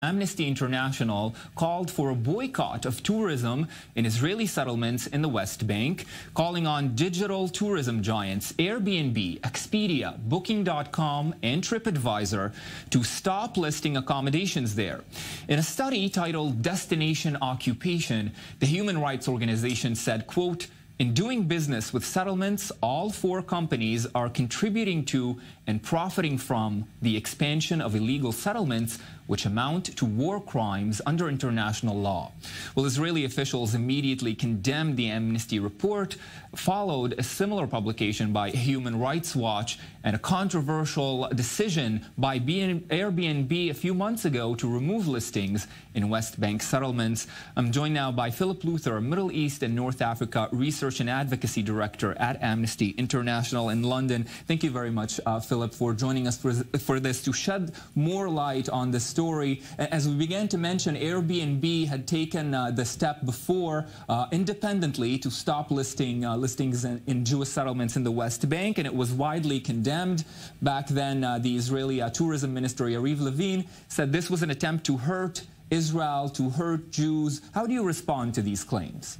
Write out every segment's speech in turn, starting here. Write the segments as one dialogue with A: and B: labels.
A: Amnesty International called for a boycott of tourism in Israeli settlements in the West Bank, calling on digital tourism giants Airbnb, Expedia, Booking.com, and TripAdvisor to stop listing accommodations there. In a study titled Destination Occupation, the human rights organization said, quote, "In doing business with settlements, all four companies are contributing to and profiting from the expansion of illegal settlements, which amount to war crimes under international law." Well, Israeli officials immediately condemned the Amnesty report, followed a similar publication by Human Rights Watch, and a controversial decision by Airbnb a few months ago to remove listings in West Bank settlements. I'm joined now by Philip Luther, Middle East and North Africa Research and Advocacy Director at Amnesty International in London. Thank you very much, Philip, for joining us for this to shed more light on the story. As we began to mention, Airbnb had taken the step before independently to stop listings in Jewish settlements in the West Bank, and it was widely condemned. Back then, the Israeli Tourism Minister Yariv Levin said this was an attempt to hurt Israel, to hurt Jews. How do you respond to these claims?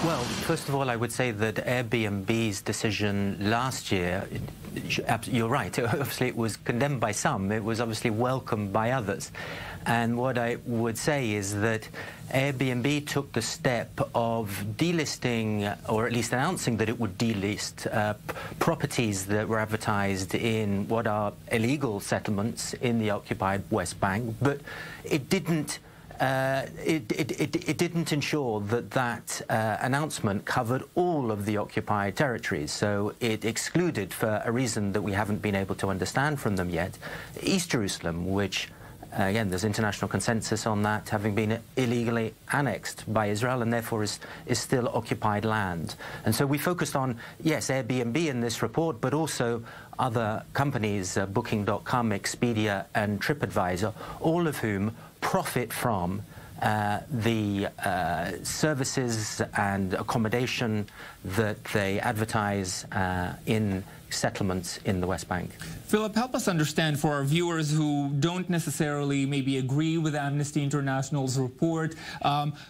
B: Well, first of all, I would say that Airbnb's decision last year, you're right, obviously it was condemned by some, it was obviously welcomed by others. And what I would say is that Airbnb took the step of delisting, or at least announcing that it would delist properties that were advertised in what are illegal settlements in the occupied West Bank, but it didn't it didn't ensure that announcement covered all of the occupied territories. So it excluded, for a reason that we haven't been able to understand from them yet, East Jerusalem, which, again, there's international consensus on that, having been illegally annexed by Israel and therefore is still occupied land. And so we focused on, yes, Airbnb in this report, but also other companies, Booking.com, Expedia and TripAdvisor, all of whom profit from the services and accommodation that they advertise in settlements in the West Bank.
A: Philip, help us understand, for our viewers who don't necessarily maybe agree with Amnesty International's report.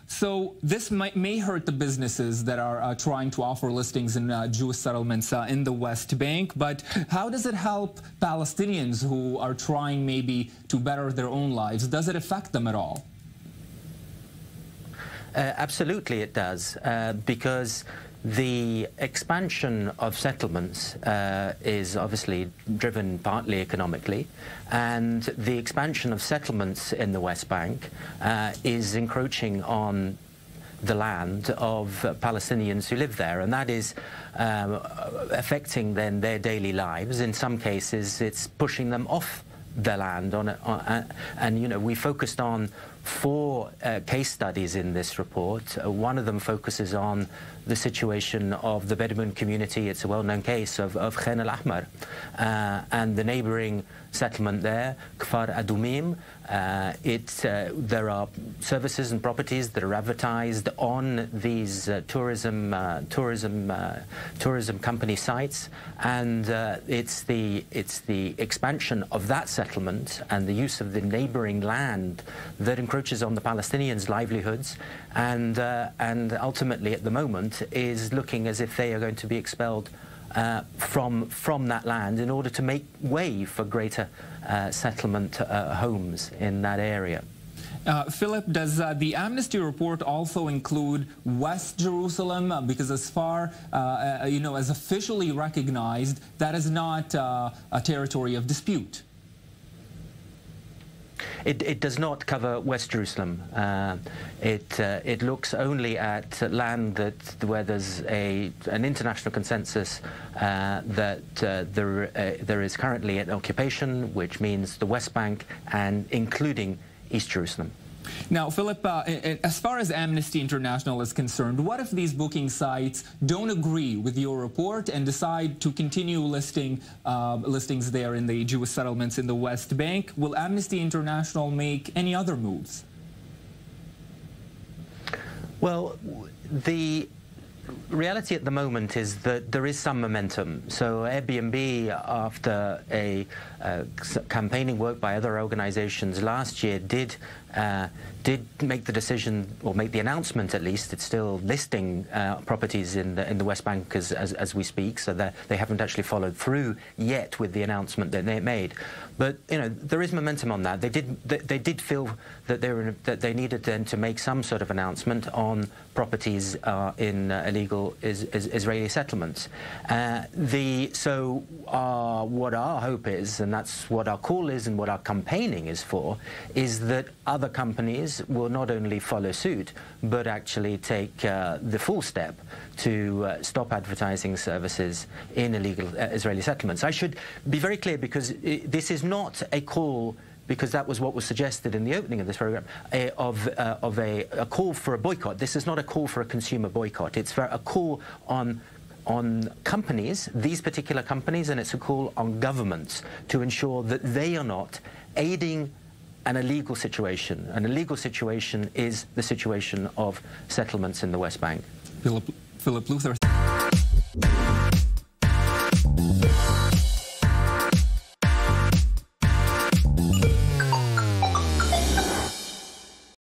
A: So this may hurt the businesses that are trying to offer listings in Jewish settlements in the West Bank, but how does it help Palestinians who are trying maybe to better their own lives? Does it affect them at all?
B: Absolutely it does, because the expansion of settlements is obviously driven partly economically, and the expansion of settlements in the West Bank is encroaching on the land of Palestinians who live there, and that is affecting then their daily lives. In some cases, it's pushing them off their land and you know, we focused on 4 case studies in this report. One of them focuses on the situation of the Bedouin community. It's a well-known case of Khan al-Ahmar and the neighboring settlement there, Kfar Adumim. There are services and properties that are advertised on these tourism company sites, and it's the expansion of that settlement and the use of the neighboring land that encroaches on the Palestinians' livelihoods, and ultimately at the moment is looking as if they are going to be expelled from that land in order to make way for greater settlement homes in that area.
A: Philip, does the Amnesty report also include West Jerusalem? Because as far as officially recognized, that is not a territory of dispute.
B: It does not cover West Jerusalem. It looks only at land where there's an international consensus that there is currently an occupation, which means the West Bank and including East Jerusalem.
A: Now, Philip, as far as Amnesty International is concerned, what if these booking sites don't agree with your report and decide to continue listings there in the Jewish settlements in the West Bank? Will Amnesty International make any other moves?
B: Well, reality at the moment is that there is some momentum. So Airbnb, after a campaigning work by other organizations last year, did make the decision, or make the announcement at least. It's still listing properties in the West Bank as we speak, so that they haven't actually followed through yet with the announcement that they made. But there is momentum on that. They did feel that they needed then to make some sort of announcement on properties in illegal Israeli settlements. What our hope is, and that's what our call is and what our campaigning is for, is that other companies will not only follow suit, but actually take the full step to stop advertising services in illegal Israeli settlements. I should be very clear, because this is not a call, because that was what was suggested in the opening of this program, of a call for a boycott. This is not a call for a consumer boycott. It's for a call on companies, these particular companies, and it's a call on governments to ensure that they are not aiding an illegal situation. An illegal situation is the situation of settlements in the West Bank.
A: Philip Luther.